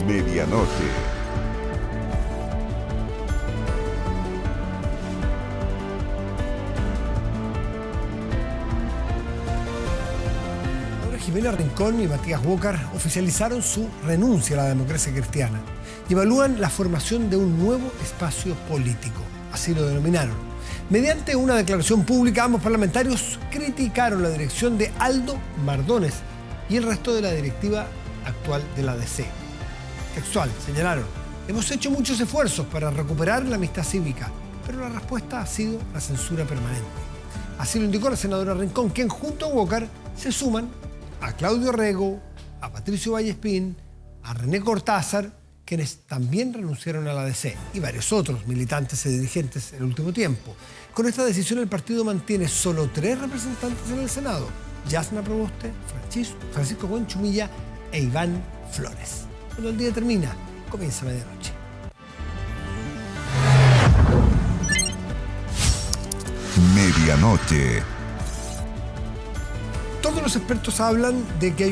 Medianoche. Jimena Rincón y Matías Walker oficializaron su renuncia a la democracia cristiana y evalúan la formación de un nuevo espacio político. Así lo denominaron. Mediante una declaración pública, ambos parlamentarios criticaron la dirección de Aldo Mardones y el resto de la directiva actual de la DC. Textual, señalaron: hemos hecho muchos esfuerzos para recuperar la amistad cívica, pero la respuesta ha sido la censura permanente. Así lo indicó la senadora Rincón, quien junto a Walker se suman a Claudio Rego, a Patricio Vallespín, a René Cortázar, quienes también renunciaron a la DC, y varios otros militantes y dirigentes en el último tiempo. Con esta decisión el partido mantiene solo 3 representantes en el Senado: Yasna Proboste, Francisco Buenchumilla e Iván Flores. Cuando el día termina, comienza medianoche. Medianoche. Todos los expertos hablan de que hay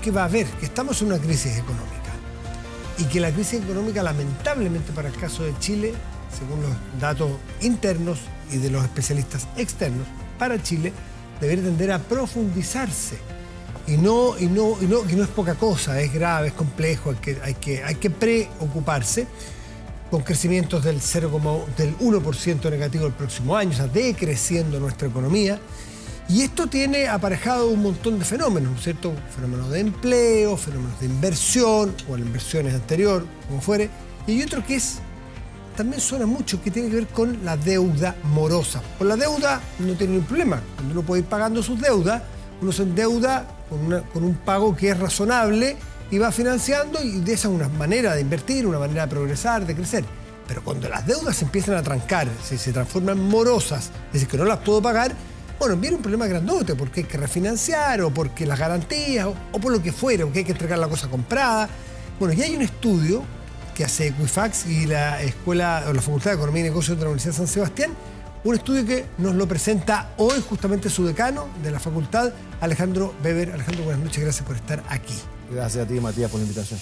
que va a haber, que estamos en una crisis económica. Y que la crisis económica, lamentablemente para el caso de Chile, según los datos internos y de los especialistas externos, para Chile debería tender a profundizarse. Y no es poca cosa, es grave, es complejo, hay que preocuparse, con crecimientos del 1% negativo el próximo año, o sea, decreciendo nuestra economía. Y esto tiene aparejado un montón de fenómenos, ¿no es cierto? Fenómenos de empleo, fenómenos de inversión, o la inversión es anterior, como fuere. Y hay otro que también suena mucho, que tiene que ver con la deuda morosa. Con la deuda no tiene ningún problema. Cuando uno puede ir pagando sus deudas, uno se endeuda con un pago que es razonable y va financiando, y de esa es una manera de invertir, una manera de progresar, de crecer. Pero cuando las deudas se empiezan a trancar, se transforman en morosas, es decir, que no las puedo pagar, bueno, viene un problema grandote, porque hay que refinanciar, o porque las garantías, o por lo que fuera, porque hay que entregar la cosa comprada. Bueno, y hay un estudio que hace Equifax y la Facultad de Economía y Negocios de la Universidad de San Sebastián, un estudio que nos lo presenta hoy justamente su decano de la facultad, Alejandro Weber. Alejandro, buenas noches, gracias por estar aquí. Gracias a ti, Matías, por la invitación.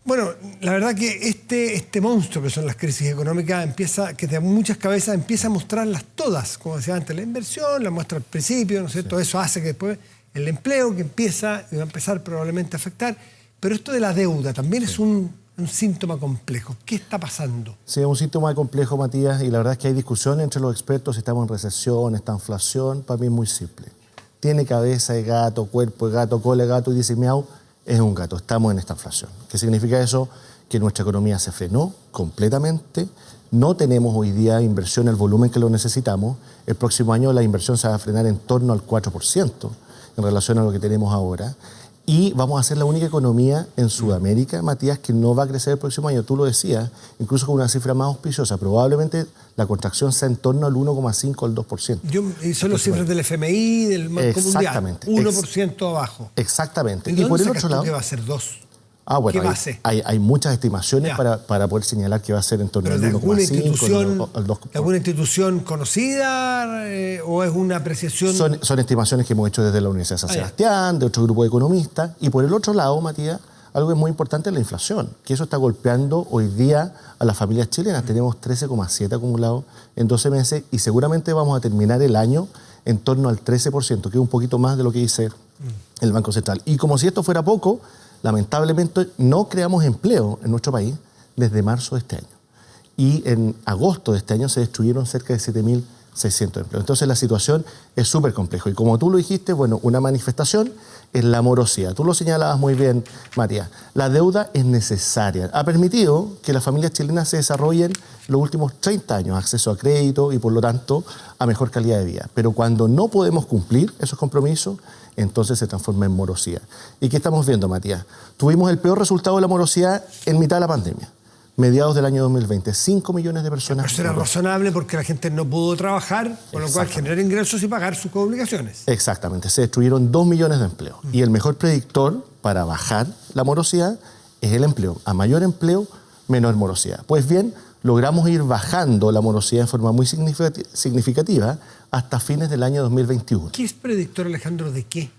Bueno, la verdad que este monstruo que son las crisis económicas que de muchas cabezas empieza a mostrarlas todas. Como decía antes, la inversión la muestra al principio, ¿no es cierto? Sí. Eso hace que después el empleo que va a empezar probablemente a afectar. Pero esto de la deuda también es un síntoma complejo. ¿Qué está pasando? Sí, es un síntoma complejo, Matías, y la verdad es que hay discusión entre los expertos si estamos en recesión, esta inflación. Para mí es muy simple. Tiene cabeza de gato, cuerpo de gato, cola de gato y dice miau. Es un gato, estamos en esta inflación. ¿Qué significa eso? Que nuestra economía se frenó completamente, no tenemos hoy día inversión al volumen que lo necesitamos. El próximo año la inversión se va a frenar en torno al 4% en relación a lo que tenemos ahora. Y vamos a ser la única economía en Sudamérica, Matías, que no va a crecer el próximo año. Tú lo decías, incluso con una cifra más auspiciosa. Probablemente la contracción sea en torno al 1,5 al 2%. Y son las cifras del FMI, del Banco Mundial. 1% abajo. Exactamente. ¿Y por el otro lado, que va a ser 2? Bueno, hay muchas estimaciones para poder señalar que va a ser en torno al 1,5 al 2%. ¿Alguna institución conocida o es una apreciación? Son estimaciones que hemos hecho desde la Universidad de San Sebastián, de otro grupo de economistas. Y por el otro lado, Matías, algo que es muy importante es la inflación, que eso está golpeando hoy día a las familias chilenas. Tenemos 13,7 acumulados en 12 meses y seguramente vamos a terminar el año en torno al 13%, que es un poquito más de lo que dice el Banco Central. Y como si esto fuera poco, lamentablemente no creamos empleo en nuestro país desde marzo de este año. Y en agosto de este año se destruyeron cerca de 7.600 empleos. Entonces la situación es súper compleja. Y como tú lo dijiste, bueno, una manifestación es la morosidad. Tú lo señalabas muy bien, Matías. La deuda es necesaria. Ha permitido que las familias chilenas se desarrollen los últimos 30 años, acceso a crédito y por lo tanto a mejor calidad de vida. Pero cuando no podemos cumplir esos compromisos, entonces se transforma en morosidad. ¿Y qué estamos viendo, Matías? Tuvimos el peor resultado de la morosidad en mitad de la pandemia, mediados del año 2020. 5 millones de personas. Pero eso era razonable porque la gente no pudo trabajar, con lo cual generar ingresos y pagar sus obligaciones. Exactamente. Se destruyeron 2 millones de empleos. Y el mejor predictor para bajar la morosidad es el empleo. A mayor empleo, menor morosidad. Pues bien, logramos ir bajando la morosidad en forma muy significativa hasta fines del año 2021. ¿Qué es predictor, Alejandro, de qué?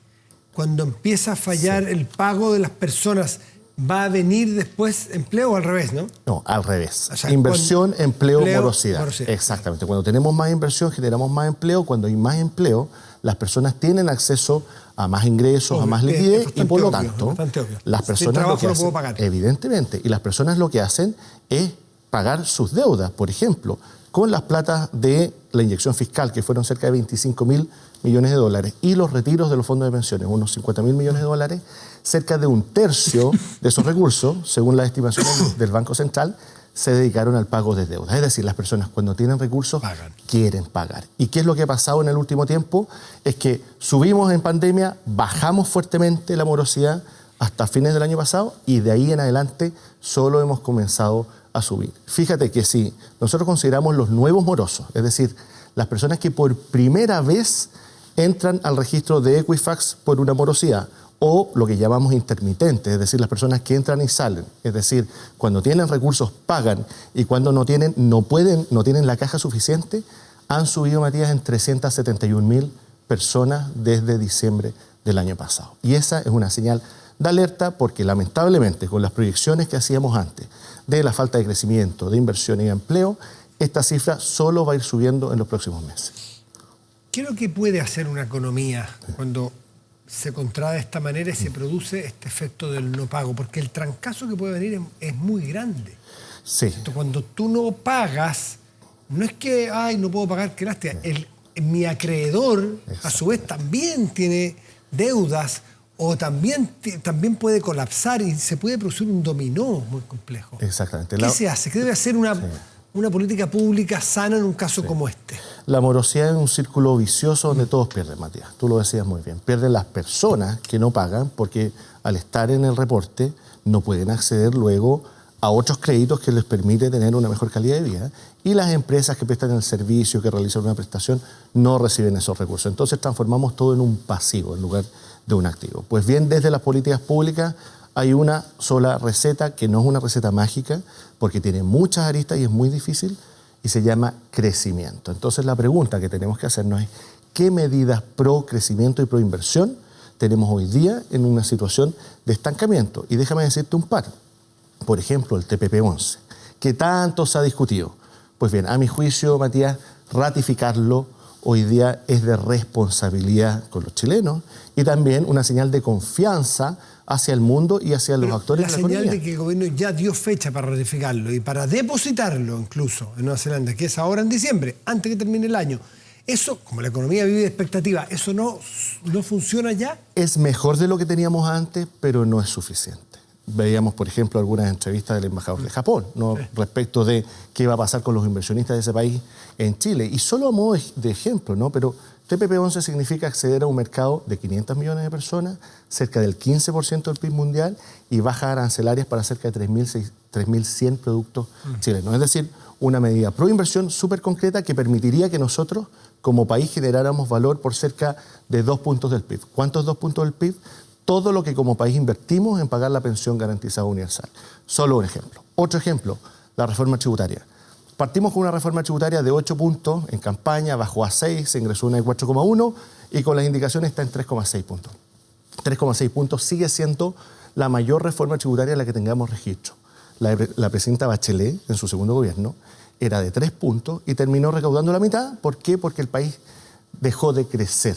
Cuando empieza a fallar el pago de las personas, ¿va a venir después empleo o al revés, no? No, al revés. O sea, inversión, empleo, empleo, morosidad. morosidad. Exactamente. Cuando tenemos más inversión, generamos más empleo. Cuando hay más empleo, las personas tienen acceso a más ingresos, Obvio, a más liquidez es y por lo bastante tanto, obvio. las Sin personas trabajo lo que no hacen, puedo pagar. evidentemente, y las personas lo que hacen es pagar sus deudas. Por ejemplo, con las platas de la inyección fiscal, que fueron cerca de 25.000 millones de dólares, y los retiros de los fondos de pensiones, unos 50.000 millones de dólares, cerca de un tercio de esos recursos, según las estimaciones del Banco Central, se dedicaron al pago de deudas. Es decir, las personas cuando tienen recursos quieren pagar. ¿Y qué es lo que ha pasado en el último tiempo? Es que subimos en pandemia, bajamos fuertemente la morosidad hasta fines del año pasado y de ahí en adelante solo hemos comenzado a subir. Fíjate que si nosotros consideramos los nuevos morosos, es decir, las personas que por primera vez entran al registro de Equifax por una morosidad, o lo que llamamos intermitente, es decir, las personas que entran y salen, es decir, cuando tienen recursos pagan y cuando no tienen, no tienen la caja suficiente, han subido, Matías, en 371.000 personas desde diciembre del año pasado. Y esa es una señal de alerta porque lamentablemente con las proyecciones que hacíamos antes de la falta de crecimiento, de inversión y de empleo, esta cifra solo va a ir subiendo en los próximos meses. ¿Qué es lo que puede hacer una economía cuando se contrae de esta manera y se produce este efecto del no pago? Porque el trancazo que puede venir es muy grande. Sí. Cuando tú no pagas, no es que, ay, no puedo pagar, qué lástima. Mi acreedor, a su vez, también tiene deudas o también puede colapsar y se puede producir un dominó muy complejo. Exactamente. ¿Qué se hace? ¿Qué debe hacer una política pública sana en un caso como este? La morosidad es un círculo vicioso donde todos pierden, Matías. Tú lo decías muy bien. Pierden las personas que no pagan porque al estar en el reporte no pueden acceder luego a otros créditos que les permite tener una mejor calidad de vida, y las empresas que prestan el servicio, que realizan una prestación, no reciben esos recursos. Entonces transformamos todo en un pasivo en lugar de un activo. Pues bien, desde las políticas públicas hay una sola receta, que no es una receta mágica, porque tiene muchas aristas y es muy difícil, y se llama crecimiento. Entonces la pregunta que tenemos que hacernos es ¿qué medidas pro crecimiento y pro inversión tenemos hoy día en una situación de estancamiento? Y déjame decirte un par. Por ejemplo, el TPP-11, que tanto se ha discutido. Pues bien, a mi juicio, Matías, ratificarlo hoy día es de responsabilidad con los chilenos y también una señal de confianza hacia el mundo y hacia los actores de la economía. La señal de que el gobierno ya dio fecha para ratificarlo y para depositarlo incluso en Nueva Zelanda, que es ahora en diciembre, antes que termine el año. Eso, como la economía vive de expectativa, ¿eso no funciona ya? Es mejor de lo que teníamos antes, pero no es suficiente. Veíamos, por ejemplo, algunas entrevistas del embajador de Japón, ¿no? Respecto de qué va a pasar con los inversionistas de ese país en Chile. Y solo a modo de ejemplo, ¿no? Pero TPP-11 significa acceder a un mercado de 500 millones de personas, cerca del 15% del PIB mundial y bajas arancelarias para cerca de 3.100 productos chilenos. Es decir, una medida pro inversión súper concreta que permitiría que nosotros, como país, generáramos valor por cerca de 2 puntos del PIB. ¿Cuántos 2 puntos del PIB? Todo lo que como país invertimos en pagar la pensión garantizada universal. Solo un ejemplo. Otro ejemplo, la reforma tributaria. Partimos con una reforma tributaria de 8 puntos en campaña, bajó a 6, se ingresó una de 4,1 y con las indicaciones está en 3,6 puntos. 3,6 puntos sigue siendo la mayor reforma tributaria en la que tengamos registro. La presidenta Bachelet, en su segundo gobierno, era de 3 puntos y terminó recaudando la mitad. ¿Por qué? Porque el país dejó de crecer,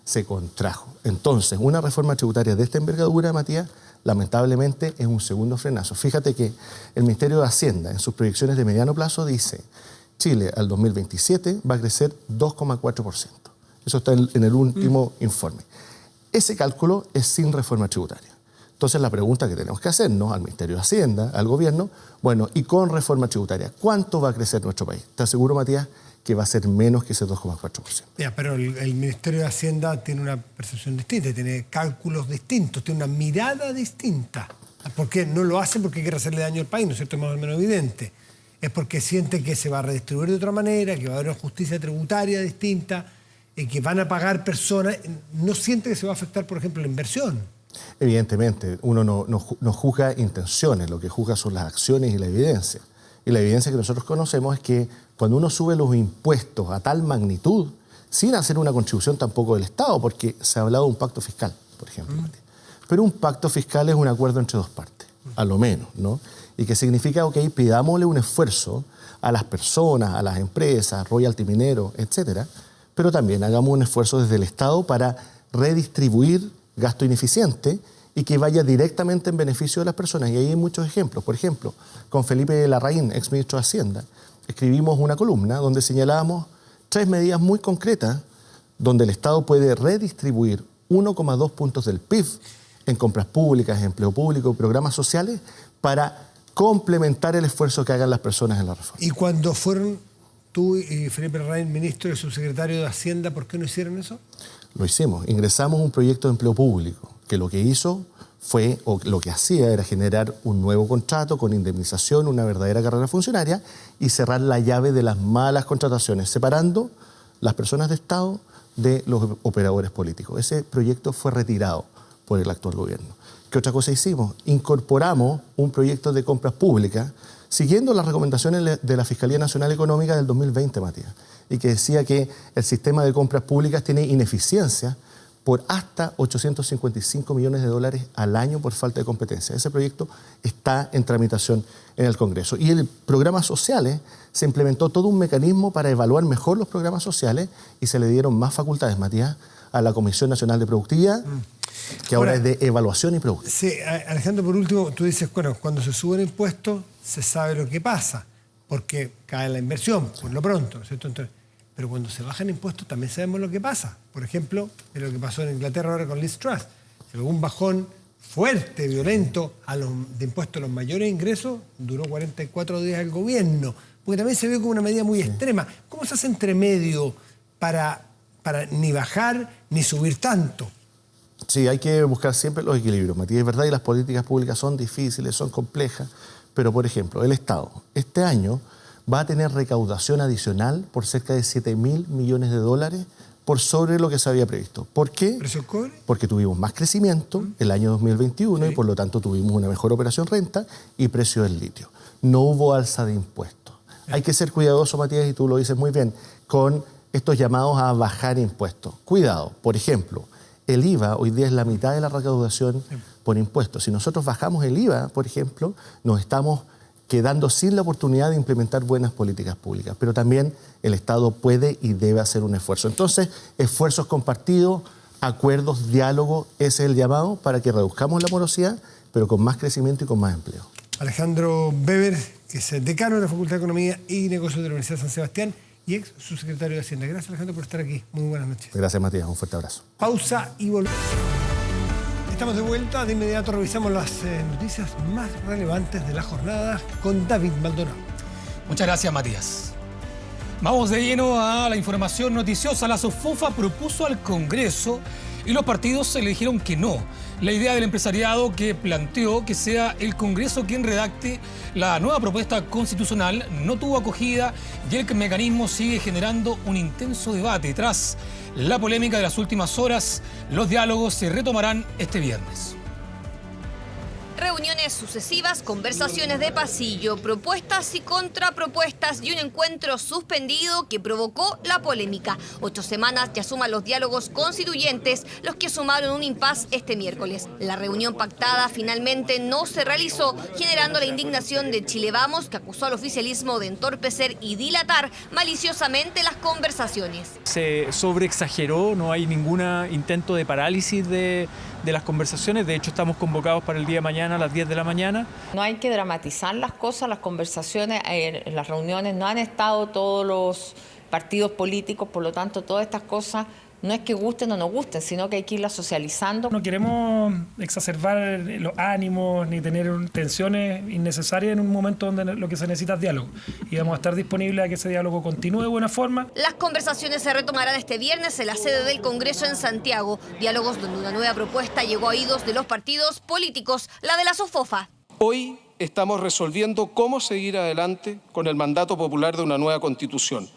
se contrajo. Entonces, una reforma tributaria de esta envergadura, Matías, lamentablemente es un segundo frenazo. Fíjate que el Ministerio de Hacienda, en sus proyecciones de mediano plazo, dice Chile al 2027 va a crecer 2,4%. Eso está en el último informe. Ese cálculo es sin reforma tributaria. Entonces, la pregunta que tenemos que hacernos al Ministerio de Hacienda, al gobierno, bueno, y con reforma tributaria, ¿cuánto va a crecer nuestro país? Te aseguro, Matías, que va a ser menos que ese 2,4%. Ya, pero el Ministerio de Hacienda tiene una percepción distinta, tiene cálculos distintos, tiene una mirada distinta. ¿Por qué no lo hace? Porque quiere hacerle daño al país, ¿no es cierto? Es más o menos evidente. Es porque siente que se va a redistribuir de otra manera, que va a haber una justicia tributaria distinta, que van a pagar personas. No siente que se va a afectar, por ejemplo, la inversión. Evidentemente, uno no juzga intenciones, lo que juzga son las acciones y la evidencia. Y la evidencia que nosotros conocemos es que cuando uno sube los impuestos a tal magnitud, sin hacer una contribución tampoco del Estado, porque se ha hablado de un pacto fiscal, por ejemplo. Pero un pacto fiscal es un acuerdo entre dos partes. a lo menos, ¿no? Y que significa, ok, pidámosle un esfuerzo a las personas, a las empresas, royalty minero, etcétera, pero también hagamos un esfuerzo desde el Estado para redistribuir gasto ineficiente y que vaya directamente en beneficio de las personas. Y ahí hay muchos ejemplos. Por ejemplo, con Felipe Larraín, exministro de Hacienda, escribimos una columna donde señalábamos 3 medidas muy concretas donde el Estado puede redistribuir 1,2 puntos del PIB en compras públicas, empleo público, programas sociales, para complementar el esfuerzo que hagan las personas en la reforma. Y cuando fueron tú y Felipe Larraín, ministro y subsecretario de Hacienda, ¿por qué no hicieron eso? Lo hicimos. Ingresamos un proyecto de empleo público que lo que hizo fue, o lo que hacía era generar un nuevo contrato con indemnización, una verdadera carrera funcionaria y cerrar la llave de las malas contrataciones, separando las personas de Estado de los operadores políticos. Ese proyecto fue retirado por el actual gobierno. ¿Qué otra cosa hicimos? Incorporamos un proyecto de compras públicas siguiendo las recomendaciones de la Fiscalía Nacional Económica del 2020, Matías, y que decía que el sistema de compras públicas tiene ineficiencia por hasta 855 millones de dólares al año por falta de competencia. Ese proyecto está en tramitación en el Congreso. Y en programas sociales se implementó todo un mecanismo para evaluar mejor los programas sociales y se le dieron más facultades, Matías, a la Comisión Nacional de Productividad, que ahora es de evaluación y productividad. Sí, Alejandro, por último, tú dices, bueno, cuando se suben impuestos se sabe lo que pasa, porque cae la inversión, por lo pronto, ¿no es cierto? Entonces, pero cuando se bajan impuestos también sabemos lo que pasa. Por ejemplo, de lo que pasó en Inglaterra ahora con Liz Truss. Se pegó un bajón fuerte, violento, de impuestos a los mayores ingresos, duró 44 días el gobierno, porque también se vio como una medida muy extrema. ¿Cómo se hace entre medio para ni bajar ni subir tanto? Sí, hay que buscar siempre los equilibrios, Matías. Es verdad que las políticas públicas son difíciles, son complejas, pero, por ejemplo, el Estado este año va a tener recaudación adicional por cerca de 7.000 millones de dólares por sobre lo que se había previsto. ¿Por qué? ¿Precio del cobre? Porque tuvimos más crecimiento el año 2021 y por lo tanto tuvimos una mejor operación renta y precio del litio. No hubo alza de impuestos. Hay que ser cuidadoso, Matías, y tú lo dices muy bien, con estos llamados a bajar impuestos. Cuidado, por ejemplo, el IVA hoy día es la mitad de la recaudación por impuestos. Si nosotros bajamos el IVA, por ejemplo, nos estamos quedando sin la oportunidad de implementar buenas políticas públicas. Pero también el Estado puede y debe hacer un esfuerzo. Entonces, esfuerzos compartidos, acuerdos, diálogo, ese es el llamado para que reduzcamos la morosidad, pero con más crecimiento y con más empleo. Alejandro Weber, que es el decano de la Facultad de Economía y Negocios de la Universidad de San Sebastián y ex subsecretario de Hacienda. Gracias, Alejandro, por estar aquí. Muy buenas noches. Gracias, Matías. Un fuerte abrazo. Pausa y volvemos. Estamos de vuelta. De inmediato revisamos las noticias más relevantes de la jornada con David Maldonado. Muchas gracias, Matías. Vamos de lleno a la información noticiosa. La SOFOFA propuso al Congreso y los partidos se le dijeron que no. La idea del empresariado que planteó que sea el Congreso quien redacte la nueva propuesta constitucional no tuvo acogida y el mecanismo sigue generando un intenso debate. Tras la polémica de las últimas horas, los diálogos se retomarán este viernes. Reuniones sucesivas, conversaciones de pasillo, propuestas y contrapropuestas y un encuentro suspendido que provocó la polémica. 8 semanas ya suman los diálogos constituyentes, los que sumaron un impas este miércoles. La reunión pactada finalmente no se realizó, generando la indignación de Chile Vamos, que acusó al oficialismo de entorpecer y dilatar maliciosamente las conversaciones. Se sobreexageró, no hay ningún intento de parálisis de las conversaciones. De hecho, estamos convocados para el día de mañana a las 10 de la mañana. No hay que dramatizar las cosas, las conversaciones, en las reuniones no han estado todos los partidos políticos, por lo tanto, todas estas cosas no es que gusten o no gusten, sino que hay que irlas socializando. No queremos exacerbar los ánimos ni tener tensiones innecesarias en un momento donde lo que se necesita es diálogo. Y vamos a estar disponibles a que ese diálogo continúe de buena forma. Las conversaciones se retomarán este viernes en la sede del Congreso en Santiago. Diálogos donde una nueva propuesta llegó a oídos de los partidos políticos, la de la SOFOFA. Hoy estamos resolviendo cómo seguir adelante con el mandato popular de una nueva Constitución.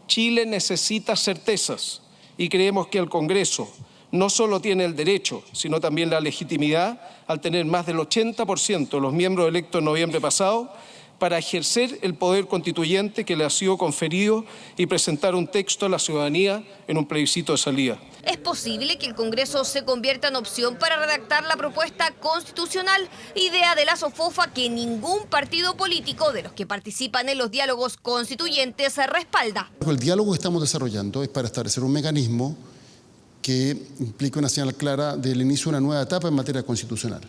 Chile necesita certezas. Y creemos que el Congreso no solo tiene el derecho, sino también la legitimidad, al tener más del 80% de los miembros electos en noviembre pasado, para ejercer el poder constituyente que le ha sido conferido y presentar un texto a la ciudadanía en un plebiscito de salida. ¿Es posible que el Congreso se convierta en opción para redactar la propuesta constitucional? Idea de la SOFOFA que ningún partido político de los que participan en los diálogos constituyentes respalda. El diálogo que estamos desarrollando es para establecer un mecanismo que implique una señal clara del inicio de una nueva etapa en materia constitucional.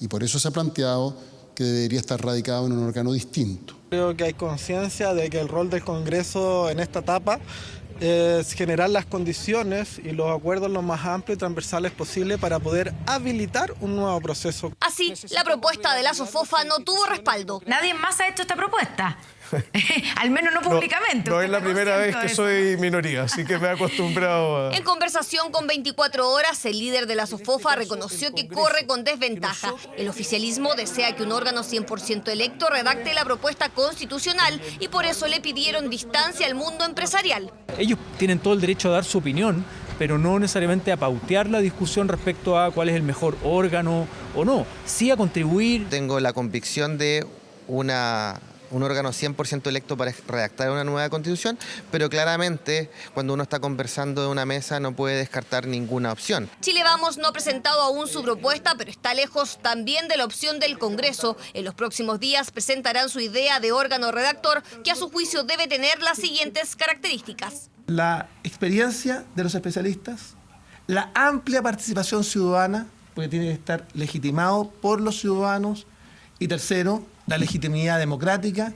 Y por eso se ha planteado que debería estar radicado en un órgano distinto. Creo que hay conciencia de que el rol del Congreso en esta etapa es generar las condiciones y los acuerdos lo más amplios y transversales posible para poder habilitar un nuevo proceso. Así, la propuesta de la SOFOFA no tuvo respaldo. Nadie más ha hecho esta propuesta. Al menos no públicamente. No es la primera vez que soy minoría, así que me he acostumbrado a... En conversación con 24 horas, el líder de la SOFOFA reconoció que corre con desventaja. El oficialismo desea que un órgano 100% electo redacte la propuesta constitucional y por eso le pidieron distancia al mundo empresarial. Ellos tienen todo el derecho a dar su opinión, pero no necesariamente a pautear la discusión respecto a cuál es el mejor órgano o no. Sí a contribuir. Tengo la convicción de un órgano 100% electo para redactar una nueva constitución, pero claramente cuando uno está conversando de una mesa no puede descartar ninguna opción. Chile Vamos no ha presentado aún su propuesta, pero está lejos también de la opción del Congreso. En los próximos días presentarán su idea de órgano redactor, que a su juicio debe tener las siguientes características. La experiencia de los especialistas, la amplia participación ciudadana, porque tiene que estar legitimado por los ciudadanos, y tercero, la legitimidad democrática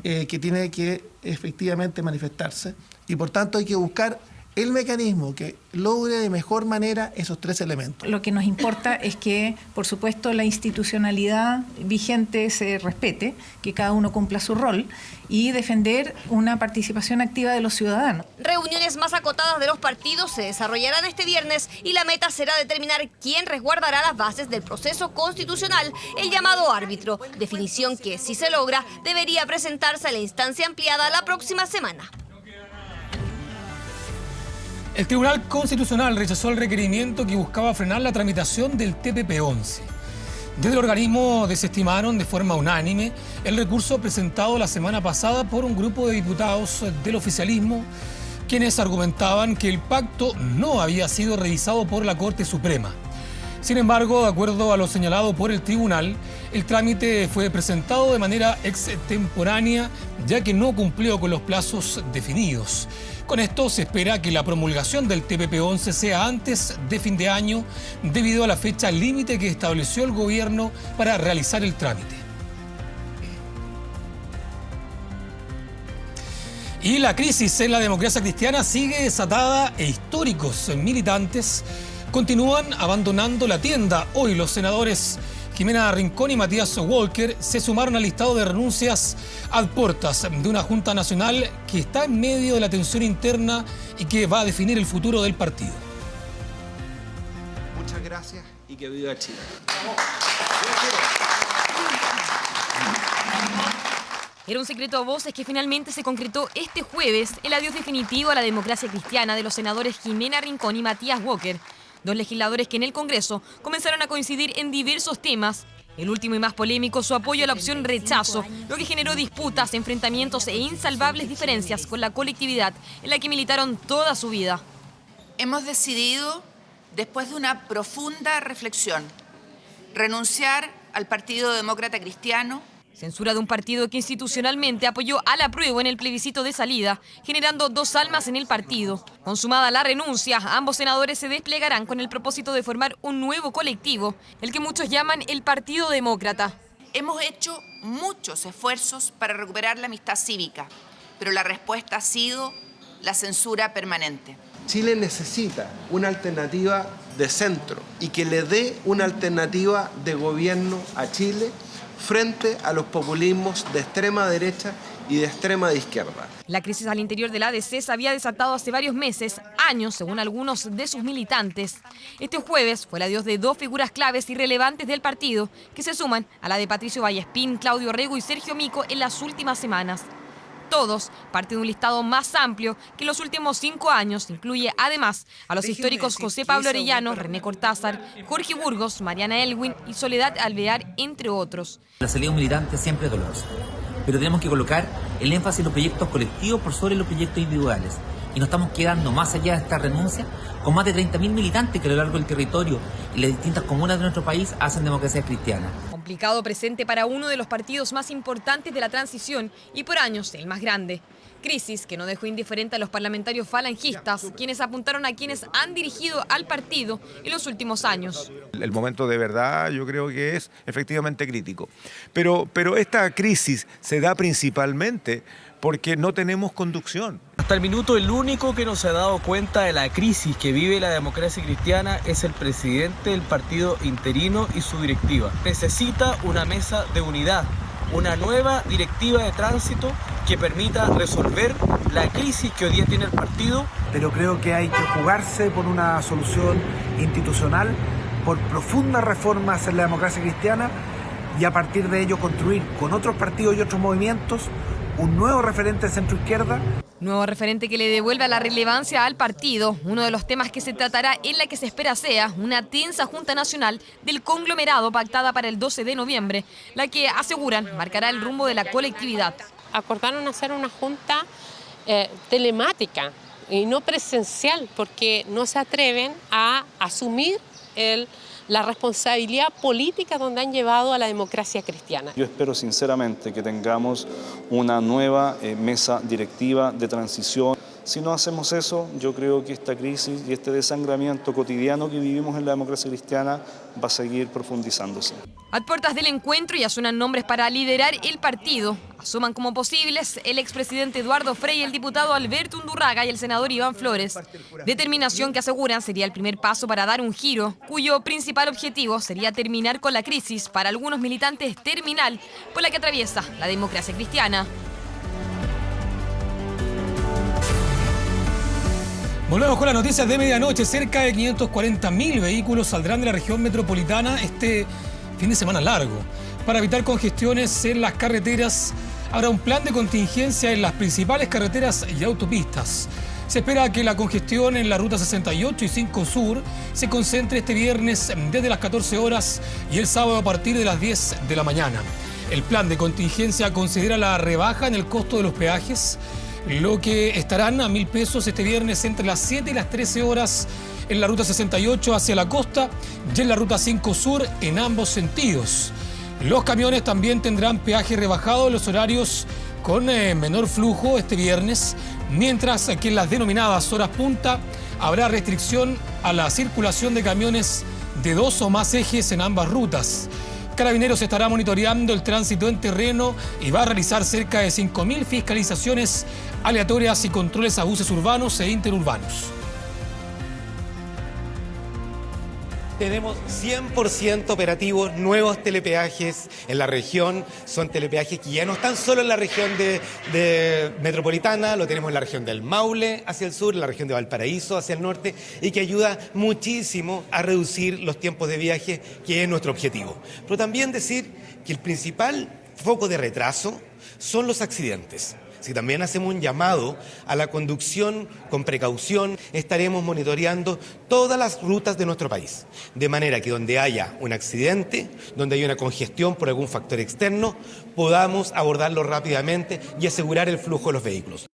que tiene que efectivamente manifestarse. Y por tanto hay que buscar el mecanismo que logre de mejor manera esos tres elementos. Lo que nos importa es que, por supuesto, la institucionalidad vigente se respete, que cada uno cumpla su rol y defender una participación activa de los ciudadanos. Reuniones más acotadas de los partidos se desarrollarán este viernes y la meta será determinar quién resguardará las bases del proceso constitucional, el llamado árbitro, definición que, si se logra, debería presentarse a la instancia ampliada la próxima semana. El Tribunal Constitucional rechazó el requerimiento que buscaba frenar la tramitación del TPP-11. Desde el organismo desestimaron de forma unánime el recurso presentado la semana pasada por un grupo de diputados del oficialismo, quienes argumentaban que el pacto no había sido revisado por la Corte Suprema. Sin embargo, de acuerdo a lo señalado por el tribunal, el trámite fue presentado de manera extemporánea, ya que no cumplió con los plazos definidos. Con esto se espera que la promulgación del TPP-11 sea antes de fin de año, debido a la fecha límite que estableció el gobierno para realizar el trámite. Y la crisis en la democracia cristiana sigue desatada e históricos militantes continúan abandonando la tienda. Hoy los senadores Jimena Rincón y Matías Walker se sumaron al listado de renuncias a puertas de una Junta Nacional que está en medio de la tensión interna y que va a definir el futuro del partido. Muchas gracias y que viva Chile. Era un secreto a voces que finalmente se concretó este jueves el adiós definitivo a la democracia cristiana de los senadores Jimena Rincón y Matías Walker, dos legisladores que en el Congreso comenzaron a coincidir en diversos temas. El último y más polémico, su apoyo a la opción rechazo, lo que generó disputas, enfrentamientos e insalvables diferencias con la colectividad en la que militaron toda su vida. Hemos decidido, después de una profunda reflexión, renunciar al Partido Demócrata Cristiano. Censura de un partido que institucionalmente apoyó al apruebo en el plebiscito de salida, generando dos almas en el partido. Consumada la renuncia, ambos senadores se desplegarán con el propósito de formar un nuevo colectivo, el que muchos llaman el Partido Demócrata. Hemos hecho muchos esfuerzos para recuperar la amistad cívica, pero la respuesta ha sido la censura permanente. Chile necesita una alternativa de centro y que le dé una alternativa de gobierno a Chile frente a los populismos de extrema derecha y de extrema izquierda. La crisis al interior de la ADC se había desatado hace varios meses, años, según algunos de sus militantes. Este jueves fue el adiós de dos figuras claves y relevantes del partido, que se suman a la de Patricio Vallespín, Claudio Rego y Sergio Mico en las últimas semanas. Todos parte de un listado más amplio que en los últimos 5 años incluye además a los históricos José Pablo Arellano, René Cortázar, Jorge Burgos, Mariana Elwin y Soledad Alvear, entre otros. La salida de un militante siempre es dolorosa. pero tenemos que colocar el énfasis en los proyectos colectivos por sobre los proyectos individuales. Y nos estamos quedando más allá de esta renuncia con más de 30.000 militantes que a lo largo del territorio y las distintas comunas de nuestro país hacen democracia cristiana. Complicado presente para uno de los partidos más importantes de la transición y por años el más grande. Crisis que no dejó indiferente a los parlamentarios falangistas, quienes apuntaron a quienes han dirigido al partido en los últimos años. El momento de verdad yo creo que es efectivamente crítico. Pero esta crisis se da principalmente porque no tenemos conducción. Hasta el minuto el único que no se ha dado cuenta de la crisis que vive la democracia cristiana es el presidente del partido interino y su directiva. Necesita una mesa de unidad, una nueva directiva de tránsito que permita resolver la crisis que hoy día tiene el partido. Pero creo que hay que jugarse por una solución institucional, por profundas reformas en la democracia cristiana y a partir de ello construir con otros partidos y otros movimientos un nuevo referente de centro-izquierda. Nuevo referente que le devuelve la relevancia al partido. Uno de los temas que se tratará en la que se espera sea una tensa Junta Nacional del conglomerado pactada para el 12 de noviembre, la que aseguran marcará el rumbo de la colectividad. Acordaron hacer una junta telemática y no presencial porque no se atreven a asumir la responsabilidad política donde han llevado a la democracia cristiana. Yo espero sinceramente que tengamos una nueva mesa directiva de transición. Si no hacemos eso, yo creo que esta crisis y este desangramiento cotidiano que vivimos en la democracia cristiana va a seguir profundizándose. A puertas del encuentro ya suenan nombres para liderar el partido. Asuman como posibles el expresidente Eduardo Frei, el diputado Alberto Undurraga y el senador Iván Flores. Determinación que aseguran sería el primer paso para dar un giro, cuyo principal objetivo sería terminar con la crisis, para algunos militantes terminal, por la que atraviesa la democracia cristiana. Volvemos con las noticias de medianoche. Cerca de 540.000 vehículos saldrán de la región metropolitana este fin de semana largo. Para evitar congestiones en las carreteras, habrá un plan de contingencia en las principales carreteras y autopistas. Se espera que la congestión en la ruta 68 y 5 Sur se concentre este viernes desde las 14 horas y el sábado a partir de las 10 de la mañana. El plan de contingencia considera la rebaja en el costo de los peajes, lo que estarán a 1.000 pesos este viernes entre las 7 y las 13 horas en la ruta 68 hacia la costa y en la ruta 5 Sur en ambos sentidos. Los camiones también tendrán peaje rebajado en los horarios con menor flujo este viernes, mientras que en las denominadas horas punta habrá restricción a la circulación de camiones de 2 o más ejes en ambas rutas. Carabineros estará monitoreando el tránsito en terreno y va a realizar cerca de 5.000 fiscalizaciones aleatorias y controles a buses urbanos e interurbanos. Tenemos 100% operativos nuevos telepeajes en la región. Son telepeajes que ya no están solo en la región de metropolitana, lo tenemos en la región del Maule hacia el sur, en la región de Valparaíso hacia el norte, y que ayuda muchísimo a reducir los tiempos de viaje, que es nuestro objetivo. Pero también decir que el principal foco de retraso son los accidentes. Si también hacemos un llamado a la conducción con precaución, estaremos monitoreando todas las rutas de nuestro país, de manera que donde haya un accidente, donde haya una congestión por algún factor externo, podamos abordarlo rápidamente y asegurar el flujo de los vehículos.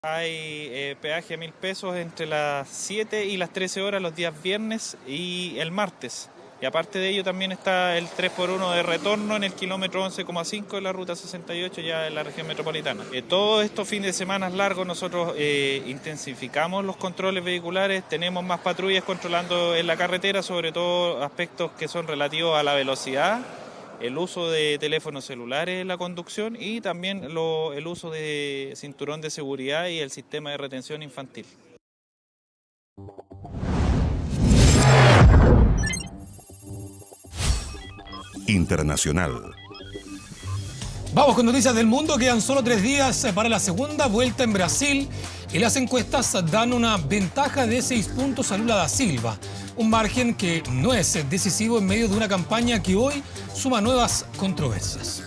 Hay peaje a 1.000 pesos entre las 7 y las 13 horas los días viernes y el martes. Y aparte de ello también está el 3x1 de retorno en el kilómetro 11,5 de la ruta 68 ya en la región metropolitana. Todos estos fines de semana largos nosotros intensificamos los controles vehiculares, tenemos más patrullas controlando en la carretera, sobre todo aspectos que son relativos a la velocidad, el uso de teléfonos celulares en la conducción y también el uso de cinturón de seguridad y el sistema de retención infantil. Internacional. Vamos con noticias del mundo. Quedan solo 3 días para la segunda vuelta en Brasil y las encuestas dan una ventaja de 6 puntos a Lula da Silva. Un margen que no es decisivo en medio de una campaña que hoy suma nuevas controversias.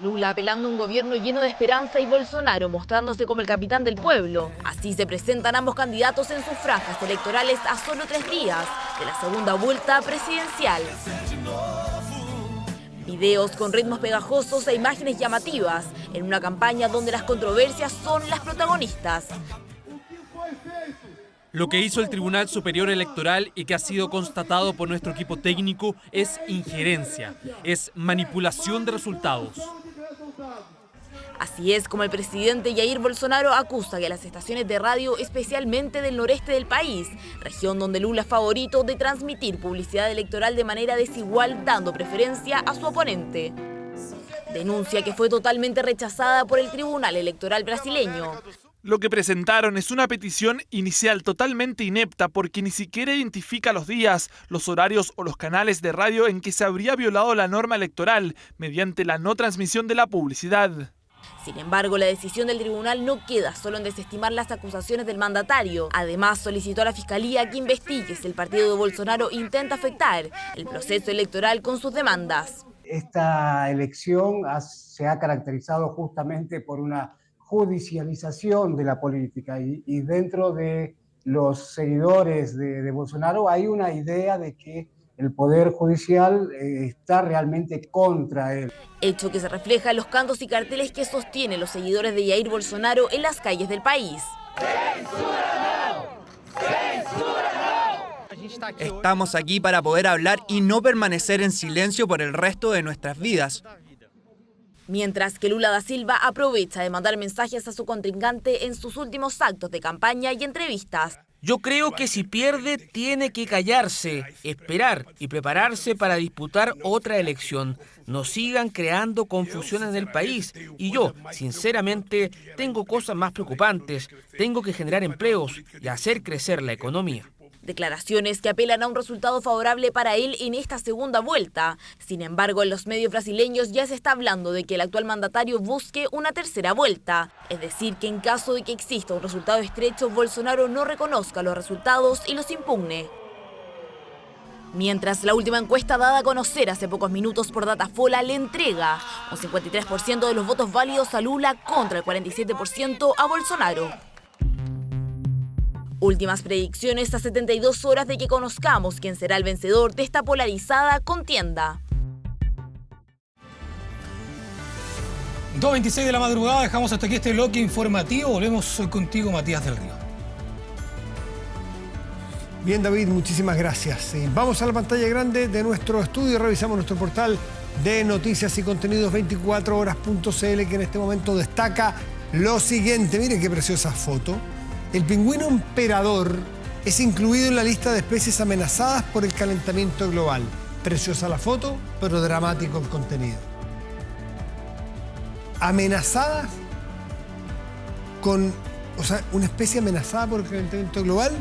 Lula apelando a un gobierno lleno de esperanza y Bolsonaro mostrándose como el capitán del pueblo. Así se presentan ambos candidatos en sus franjas electorales a solo 3 días de la segunda vuelta presidencial. Videos con ritmos pegajosos e imágenes llamativas en una campaña donde las controversias son las protagonistas. Lo que hizo el Tribunal Superior Electoral y que ha sido constatado por nuestro equipo técnico es injerencia, es manipulación de resultados. Así es como el presidente Jair Bolsonaro acusa que las estaciones de radio, especialmente del noreste del país, región donde Lula es favorito, de transmitir publicidad electoral de manera desigual, dando preferencia a su oponente. Denuncia que fue totalmente rechazada por el Tribunal Electoral brasileño. Lo que presentaron es una petición inicial totalmente inepta porque ni siquiera identifica los días, los horarios o los canales de radio en que se habría violado la norma electoral mediante la no transmisión de la publicidad. Sin embargo, la decisión del tribunal no queda solo en desestimar las acusaciones del mandatario. Además, solicitó a la Fiscalía que investigue si el partido de Bolsonaro intenta afectar el proceso electoral con sus demandas. Esta elección se ha caracterizado justamente por una judicialización de la política y dentro de los seguidores de Bolsonaro hay una idea de que el Poder Judicial está realmente contra él. Hecho que se refleja en los cantos y carteles que sostienen los seguidores de Jair Bolsonaro en las calles del país. Estamos aquí para poder hablar y no permanecer en silencio por el resto de nuestras vidas. Mientras que Lula da Silva aprovecha de mandar mensajes a su contrincante en sus últimos actos de campaña y entrevistas. Yo creo que si pierde tiene que callarse, esperar y prepararse para disputar otra elección. No sigan creando confusión en el país. Y yo, sinceramente, tengo cosas más preocupantes. Tengo que generar empleos y hacer crecer la economía. Declaraciones que apelan a un resultado favorable para él en esta segunda vuelta. Sin embargo, en los medios brasileños ya se está hablando de que el actual mandatario busque una tercera vuelta. Es decir, que en caso de que exista un resultado estrecho, Bolsonaro no reconozca los resultados y los impugne. Mientras la última encuesta dada a conocer hace pocos minutos por Datafola le entrega un 53% de los votos válidos a Lula contra el 47% a Bolsonaro. Últimas predicciones a 72 horas de que conozcamos quién será el vencedor de esta polarizada contienda. 2:26 de la madrugada, dejamos hasta aquí este bloque informativo. Volvemos contigo, Matías del Río. Bien, David, muchísimas gracias. Vamos a la pantalla grande de nuestro estudio, revisamos nuestro portal de noticias y contenidos 24horas.cl, que en este momento destaca lo siguiente. Miren qué preciosa foto. El pingüino emperador es incluido en la lista de especies amenazadas por el calentamiento global. Preciosa la foto, pero dramático el contenido. Amenazadas con, una especie amenazada por el calentamiento global.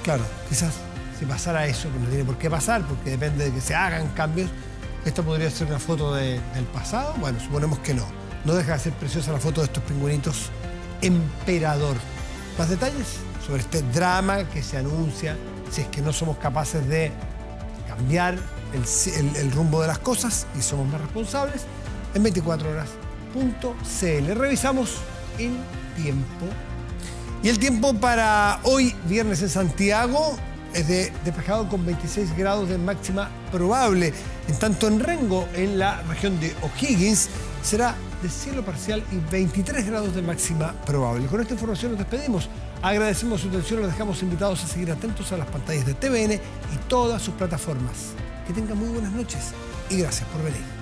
Claro, quizás si pasara eso, que no tiene por qué pasar, porque depende de que se hagan cambios, esto podría ser una foto del pasado. Bueno, suponemos que no. No deja de ser preciosa la foto de estos pingüinitos emperador. Más detalles sobre este drama que se anuncia si es que no somos capaces de cambiar el rumbo de las cosas y somos más responsables en 24horas.cl. Revisamos el tiempo. Y el tiempo para hoy, viernes en Santiago, es de despejado con 26 grados de máxima probable. En tanto en Rengo, en la región de O'Higgins, será de cielo parcial y 23 grados de máxima probable. Con esta información nos despedimos. Agradecemos su atención, los dejamos invitados a seguir atentos a las pantallas de TVN y todas sus plataformas. Que tengan muy buenas noches y gracias por venir.